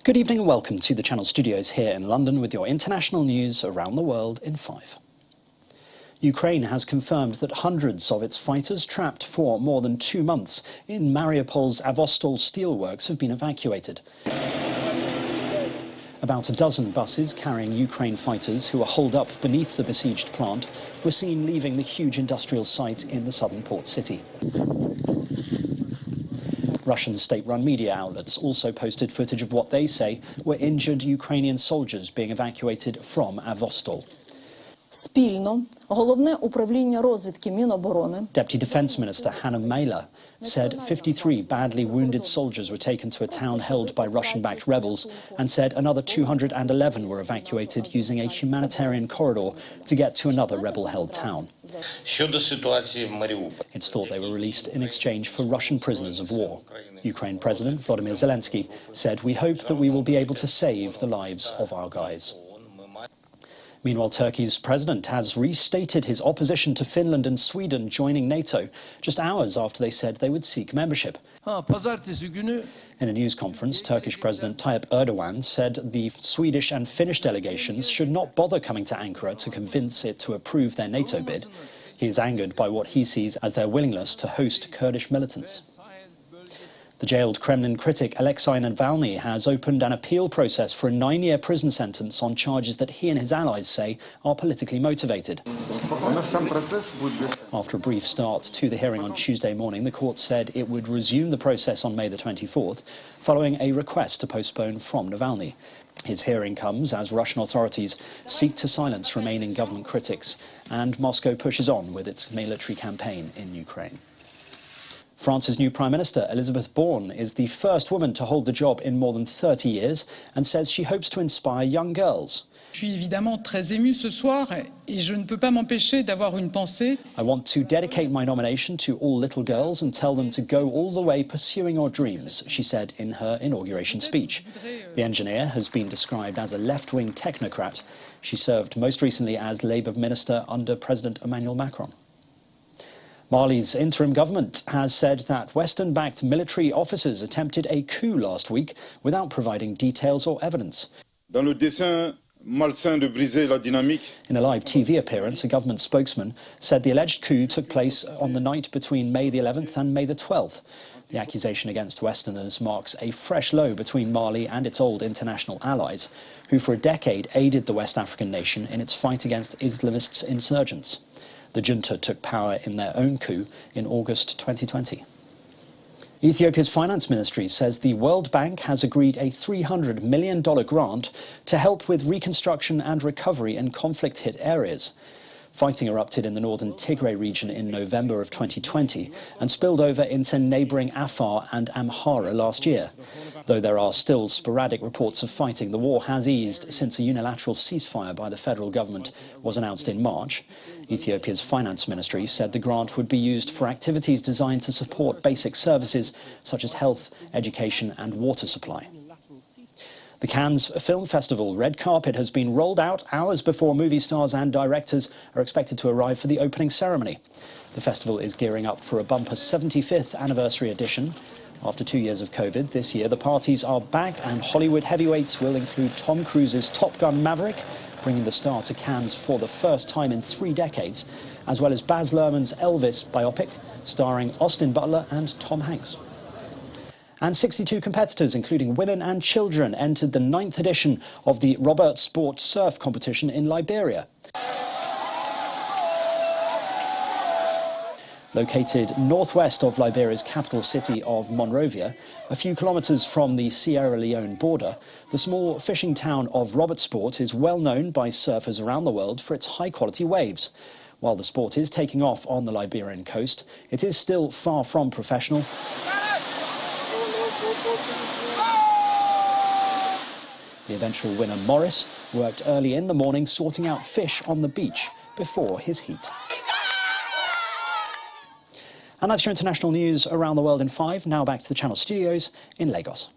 Good evening and welcome to the Channel Studios here in London with your international news around the world in 5. Ukraine has confirmed that hundreds of its fighters trapped for more than 2 months in Mariupol's Avostol steelworks have been evacuated. About a dozen buses carrying Ukraine fighters who are holed up beneath the besieged plant were seen leaving the huge industrial site in the southern port city. Russian state-run media outlets also posted footage of what they say were injured Ukrainian soldiers being evacuated from Avostol. Deputy Defence Minister Hanna Maliar said 53 badly wounded soldiers were taken to a town held by Russian-backed rebels and said another 211 were evacuated using a humanitarian corridor to get to another rebel-held town. It's thought they were released in exchange for Russian prisoners of war. Ukraine President Volodymyr Zelensky said, "We hope that we will be able to save the lives of our guys." Meanwhile, Turkey's president has restated his opposition to Finland and Sweden joining NATO just hours after they said they would seek membership. In a news conference, Turkish President Tayyip Erdogan said the Swedish and Finnish delegations should not bother coming to Ankara to convince it to approve their NATO bid. He is angered by what he sees as their willingness to host Kurdish militants. The jailed Kremlin critic Alexei Navalny has opened an appeal process for a 9-year prison sentence on charges that he and his allies say are politically motivated. After a brief start to the hearing on Tuesday morning, the court said it would resume the process on May the 24th, following a request to postpone from Navalny. His hearing comes as Russian authorities seek to silence remaining government critics, and Moscow pushes on with its military campaign in Ukraine. France's new Prime Minister, Elisabeth Borne, is the first woman to hold the job in more than 30 years and says she hopes to inspire young girls. Je suis évidemment très émue ce soir et je ne peux pas m'empêcher d'avoir une pensée. I want to dedicate my nomination to all little girls and tell them to go all the way pursuing your dreams, she said in her inauguration speech. The engineer has been described as a left-wing technocrat. She served most recently as Labour Minister under President Emmanuel Macron. Mali's interim government has said that Western-backed military officers attempted a coup last week without providing details or evidence. Dans le dessein malsain de briser la dynamique. In a live TV appearance, a government spokesman said the alleged coup took place on the night between May the 11th and May the 12th. The accusation against Westerners marks a fresh low between Mali and its old international allies, who for a decade aided the West African nation in its fight against Islamist insurgents. The Junta took power in their own coup in August 2020. Ethiopia's finance ministry says the World Bank has agreed a $300 million grant to help with reconstruction and recovery in conflict-hit areas. Fighting erupted in the northern Tigray region in November of 2020 and spilled over into neighbouring Afar and Amhara last year. Though there are still sporadic reports of fighting, the war has eased since a unilateral ceasefire by the federal government was announced in March. Ethiopia's finance ministry said the grant would be used for activities designed to support basic services such as health, education and water supply. The Cannes Film Festival red carpet has been rolled out hours before movie stars and directors are expected to arrive for the opening ceremony. The festival is gearing up for a bumper 75th anniversary edition. After 2 years of COVID, this year the parties are back and Hollywood heavyweights will include Tom Cruise's Top Gun Maverick, bringing the star to Cannes for the first time in 3 decades, as well as Baz Luhrmann's Elvis biopic, starring Austin Butler and Tom Hanks. And 62 competitors, including women and children, entered the 9th edition of the Robert Sport Surf competition in Liberia. Located northwest of Liberia's capital city of Monrovia, a few kilometres from the Sierra Leone border, the small fishing town of Robertsport is well known by surfers around the world for its high-quality waves. While the sport is taking off on the Liberian coast, it is still far from professional. The eventual winner, Morris, worked early in the morning sorting out fish on the beach before his heat. And that's your international news around the world in 5. Now back to the Channel Studios in Lagos.